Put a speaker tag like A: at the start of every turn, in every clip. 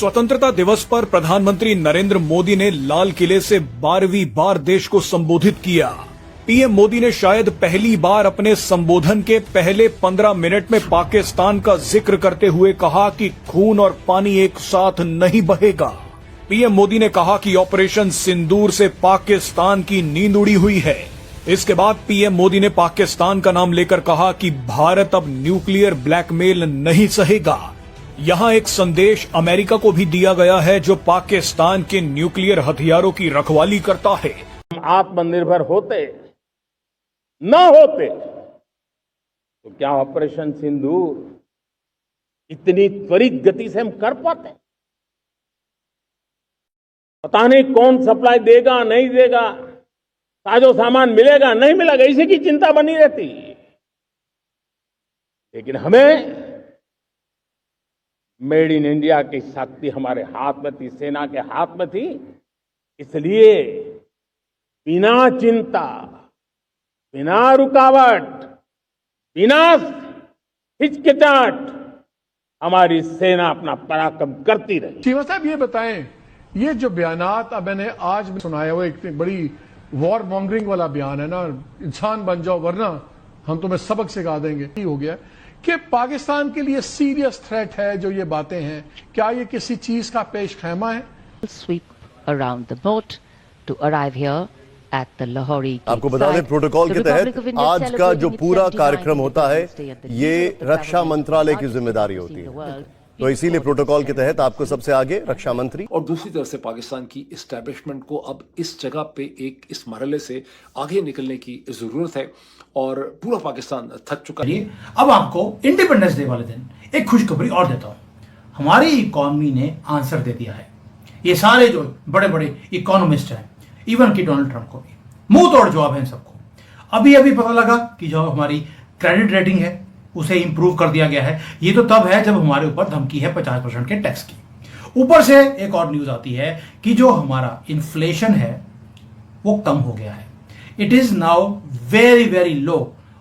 A: स्वतंत्रता दिवस पर प्रधानमंत्री नरेंद्र मोदी ने लाल किले से 12वीं बार देश को संबोधित किया। पीएम मोदी ने शायद पहली बार अपने संबोधन के पहले 15 मिनट में पाकिस्तान का जिक्र करते हुए कहा कि खून और पानी एक साथ नहीं बहेगा। पीएम मोदी ने कहा कि ऑपरेशन सिंदूर से पाकिस्तान की नींद उड़ी हुई है। इसके बाद पीएम मोदी ने पाकिस्तान का नाम लेकर कहा कि भारत अब न्यूक्लियर ब्लैकमेल नहीं सहेगा। यहाँ एक संदेश अमेरिका को भी दिया गया है जो पाकिस्तान के न्यूक्लियर हथियारों की रखवाली करता है।
B: हम आत्मनिर्भर होते न होते तो क्या ऑपरेशन सिंदूर इतनी त्वरित गति से हम कर पाते? पता नहीं कौन सप्लाई देगा नहीं देगा, साजो सामान मिलेगा नहीं मिलेगा, इसी की चिंता बनी रहती। लेकिन हमें मेड इन इंडिया की शक्ति हमारे हाथ में थी, सेना के हाथ में थी। इसलिए बिना चिंता, बिना रुकावट, बिना हिचकिचाहट हमारी सेना अपना पराक्रम करती रही।
C: चीमा साहब ये बताएं, ये जो बयानात अब मैंने आज सुनाया वो एक बड़ी वॉर मॉन्गरिंग वाला बयान है ना, इंसान बन जाओ वरना हम तुम्हें सबक सिखा देंगे, ये हो गया कि पाकिस्तान के लिए सीरियस थ्रेट है जो ये बातें हैं। क्या ये किसी चीज का पेश खैमा है?
D: Sweep around the boat to arrive here at the Lahori.
E: आपको बता दें प्रोटोकॉल के तहत आज का जो पूरा कार्यक्रम होता है ये रक्षा मंत्रालय की जिम्मेदारी होती है, तो इसीलिए प्रोटोकॉल के तहत आपको सबसे आगे रक्षा मंत्री
F: और दूसरी तरफ से पाकिस्तान की इस्टेब्लिशमेंट को अब इस जगह पे एक इस मरहले से आगे निकलने की जरूरत है और पूरा पाकिस्तान थक चुका है।
G: अब आपको इंडिपेंडेंस डे वाले दिन एक खुशखबरी और देता हूं। हमारी इकोनॉमी ने आंसर दे दिया है। ये सारे जो बड़े बड़े इकोनॉमिस्ट हैं, इवन कि डोनाल्ड ट्रंप को भी मुंह तोड़ जवाब है इन सबको। अभी अभी पता लगा कि जो हमारी क्रेडिट रेटिंग है उसे इंप्रूव कर दिया गया है। ये तो तब है जब हमारे ऊपर धमकी है 50% के टैक्स की। ऊपर से एक और न्यूज आती है कि जो हमारा इन्फ्लेशन है वो कम हो गया है। It is now very very low.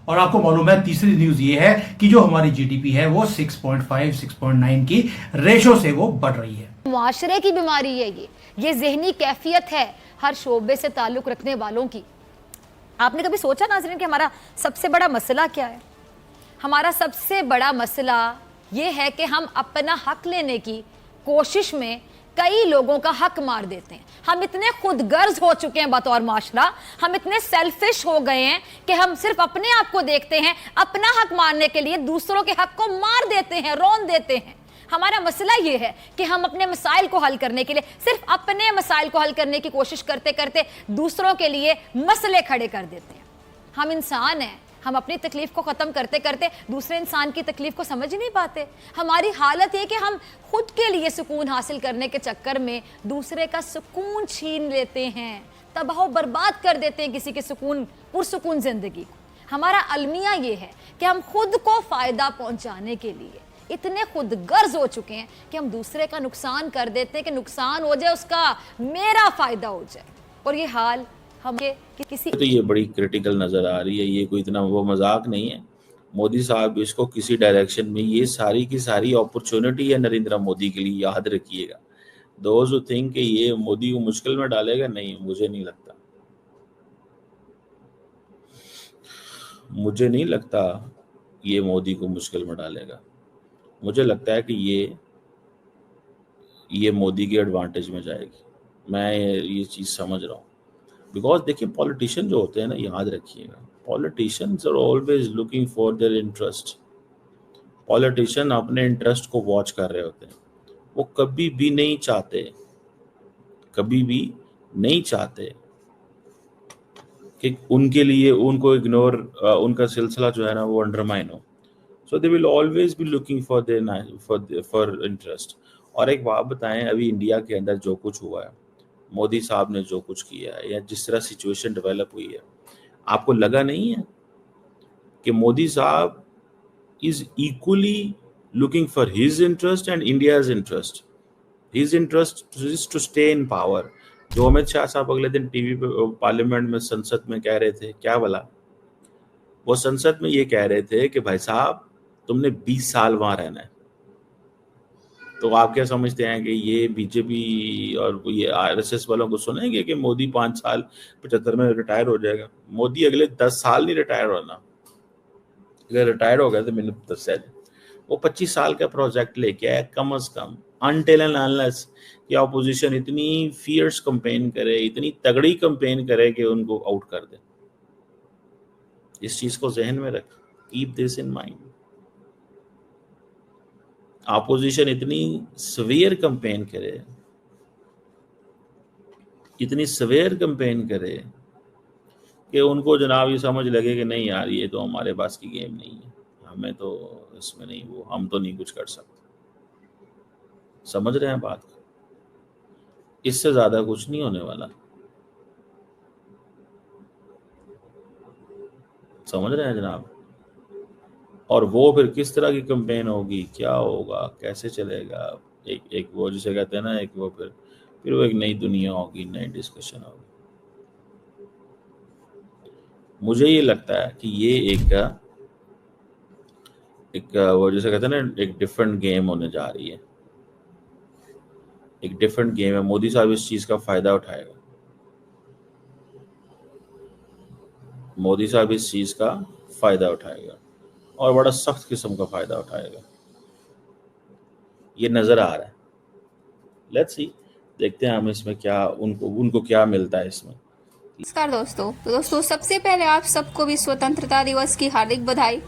G: और आपको मालूम है तीसरी न्यूज ये है कि जो हमारी जीडीपी है वो 6.5 6.9 की रेशो से वो बढ़ रही है।
H: मुआशरे की बीमारी है ये ज़हनी कैफियत है हर शोबे से ताल्लुक रखने वालों की। आपने कभी सोचा नाज़रीन कि हमारा सबसे बड़ा मसला क्या है? हमारा सबसे बड़ा मसला ये है कि हम अपना हक लेने की कोशिश में कई लोगों का हक मार देते हैं। हम इतने खुदगर्ज हो चुके हैं बतौर माशरा, हम इतने सेल्फिश हो गए हैं कि हम सिर्फ अपने आप को देखते हैं, अपना हक मारने के लिए दूसरों के हक को मार देते हैं, रोन देते हैं। हमारा मसला ये है कि हम अपने मसाइल को हल करने के लिए सिर्फ अपने मसाइल को हल करने की कोशिश करते करते दूसरों के लिए मसले खड़े कर देते हैं। हम इंसान हैं, हम अपनी तकलीफ को ख़त्म करते करते दूसरे इंसान की तकलीफ को समझ ही नहीं पाते। हमारी हालत है कि हम खुद के लिए सुकून हासिल करने के चक्कर में दूसरे का सुकून छीन लेते हैं, तबाह बर्बाद कर देते हैं किसी के सुकून पुरसुकून ज़िंदगी को। हमारा अलमिया ये है कि हम खुद को फ़ायदा पहुंचाने के लिए इतने खुदगर्ज हो चुके हैं कि हम दूसरे का नुकसान कर देते हैं कि नुकसान हो जाए उसका, मेरा फ़ायदा हो जाए। और ये हाल किसी
I: तो ये बड़ी क्रिटिकल नजर आ रही है। ये कोई इतना वो मजाक नहीं है। मोदी साहब इसको किसी डायरेक्शन में, ये सारी की सारी अपॉर्चुनिटी है नरेंद्र मोदी के लिए, याद रखिएगा। दोज हु थिंक कि ये मोदी को मुश्किल में डालेगा, नहीं, मुझे नहीं लगता। मुझे नहीं लगता ये मोदी को मुश्किल में डालेगा। मुझे लगता है कि ये मोदी के एडवांटेज में जाएगी। मैं ये चीज़ समझ रहा हूँ। बिकॉज देखिए पॉलिटिशियन जो होते हैं ना, याद रखिएगा, politicians are always looking for their interest. Politician अपने इंटरेस्ट को वॉच कर रहे होते हैं। वो कभी भी नहीं चाहते कि उनके लिए उनको इग्नोर, उनका सिलसिला जो है ना वो अंडरमाइन हो। So they will always be looking for their for interest. और एक बात बताएं, अभी इंडिया के अंदर जो कुछ हुआ है, मोदी साहब ने जो कुछ किया है या जिस तरह सिचुएशन डेवलप हुई है, आपको लगा नहीं है कि मोदी साहब is equally looking for his interest and India's interest? His interest is to stay in power. जो अमित शाह साहब अगले दिन टीवी पे पार्लियामेंट में, संसद में कह रहे थे, क्या बोला वो? संसद में ये कह रहे थे कि भाई साहब तुमने 20 साल वहां रहना है, तो आप क्या समझते हैं कि ये बीजेपी और ये आरएसएस वालों को सुनेंगे कि मोदी 5 साल 75 में रिटायर हो जाएगा? मोदी अगले 10 साल नहीं रिटायर होना। अगर रिटायर हो गया तो मैंने दस वो 25 साल का प्रोजेक्ट लेके आया कम से कम, अनटिल एंड अनलेस कि ऑपोजिशन इतनी फियर्स कैंपेन करे, इतनी तगड़ी कैंपेन करे कि उनको आउट कर दे। इस चीज को जहन में रख, keep this in mind. Opposition इतनी सवेयर कैंपेन करे, इतनी सवेयर कैंपेन करे कि उनको जनाब ये समझ लगे कि नहीं यार ये तो हमारे पास की गेम नहीं है, हमें तो इसमें नहीं, वो हम तो नहीं कुछ कर सकते। समझ रहे हैं बात? इससे ज्यादा कुछ नहीं होने वाला। समझ रहे हैं जनाब? और वो फिर किस तरह की कैंपेन होगी, क्या होगा, कैसे चलेगा, एक वो जिसे कहते हैं ना, एक वो फिर वो एक नई दुनिया होगी, नई डिस्कशन होगी। मुझे ये लगता है कि ये एक वो जिसे कहते हैं ना, एक डिफरेंट गेम होने जा रही है, एक डिफरेंट गेम है। मोदी साहब इस चीज का फायदा उठाएगा, मोदी साहब इस चीज का फायदा उठाएगा और बड़ा सख्त किस्म का फायदा उठाएगा, ये नजर आ रहा है। लेट्स सी, देखते हैं हम इसमें क्या उनको क्या मिलता है इसमें।
J: नमस्कार दोस्तों, सबसे पहले आप सबको भी स्वतंत्रता दिवस की हार्दिक बधाई।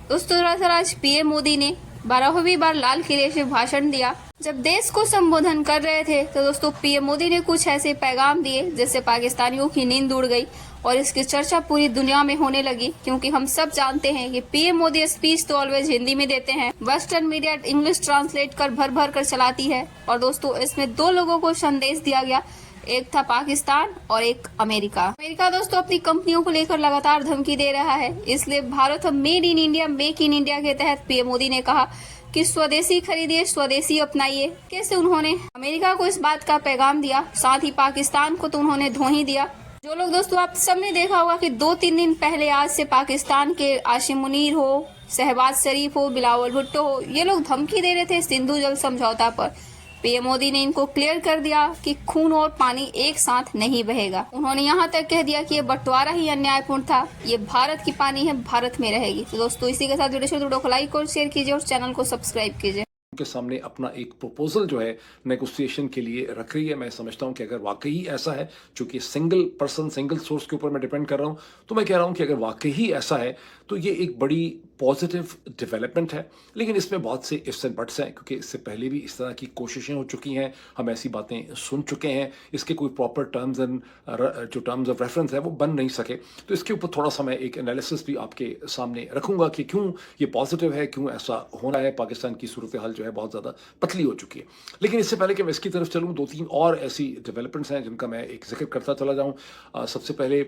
J: दोस्तों दरअसल आज पीएम मोदी ने 12वीं बार लाल किले से भाषण दिया। जब देश को संबोधन कर रहे थे तो दोस्तों पीएम मोदी ने कुछ ऐसे पैगाम दिए जिससे पाकिस्तानियों की नींद उड़ गई और इसकी चर्चा पूरी दुनिया में होने लगी, क्योंकि हम सब जानते हैं कि पीएम मोदी स्पीच तो ऑलवेज हिंदी में देते हैं, वेस्टर्न मीडिया इंग्लिश ट्रांसलेट कर भर कर चलाती है। और दोस्तों इसमें 2 लोगों को संदेश दिया गया, एक था पाकिस्तान और एक अमेरिका दोस्तों अपनी कंपनियों को लेकर लगातार धमकी दे रहा है, इसलिए Bharat made in India make in India के तहत पीएम मोदी ने कहा कि स्वदेशी खरीदिए, स्वदेशी अपनाइए। कैसे उन्होंने अमेरिका को इस बात का पैगाम दिया, साथ ही पाकिस्तान को तो उन्होंने धो ही दिया। जो लोग दोस्तों आप सबने देखा होगा कि 2-3 दिन पहले आज से पाकिस्तान के आसिम मुनीर हो, शहबाज शरीफ हो, बिलावल भुट्टो हो, ये लोग धमकी दे रहे थे सिंधु जल समझौता पर। पीएम मोदी ने इनको क्लियर कर दिया कि खून और पानी एक साथ नहीं बहेगा। उन्होंने यहाँ तक कह दिया कि ये बंटवारा ही अन्यायपूर्ण था, ये भारत की पानी है, भारत में रहेगी। तो दोस्तों इसी के साथ वीडियो को लाइक और शेयर कीजिए और चैनल को सब्सक्राइब कीजिए।
F: के सामने अपना एक प्रपोजल जो है नेगोशिएशन के लिए रख रही है। मैं समझता हूं कि अगर वाकई ऐसा है, चूंकि सिंगल पर्सन सिंगल सोर्स के ऊपर मैं डिपेंड कर रहा हूं, तो मैं कह रहा हूं कि अगर वाकई ऐसा है तो ये एक बड़ी पॉजिटिव डेवलपमेंट है। लेकिन इसमें बहुत से इफ्स एंड बट्स हैं, क्योंकि इससे पहले भी इस तरह की कोशिशें हो चुकी हैं, हम ऐसी बातें सुन चुके हैं, इसके कोई प्रॉपर टर्म्स ऑफ रेफरेंस है वो बन नहीं सके। तो इसके ऊपर थोड़ा सा मैं एक एनालिसिस भी आपके सामने रखूंगा कि क्यों ये पॉजिटिव है, क्यों ऐसा होना है। पाकिस्तान की सूरत हाल जो है बहुत ज़्यादा पतली हो चुकी है। लेकिन इससे पहले कि मैं इसकी तरफ चलूँ, 2-3 और ऐसी डेवलपमेंट्स हैं जिनका मैं एक जिक्र करता चला जाऊँ। सबसे पहले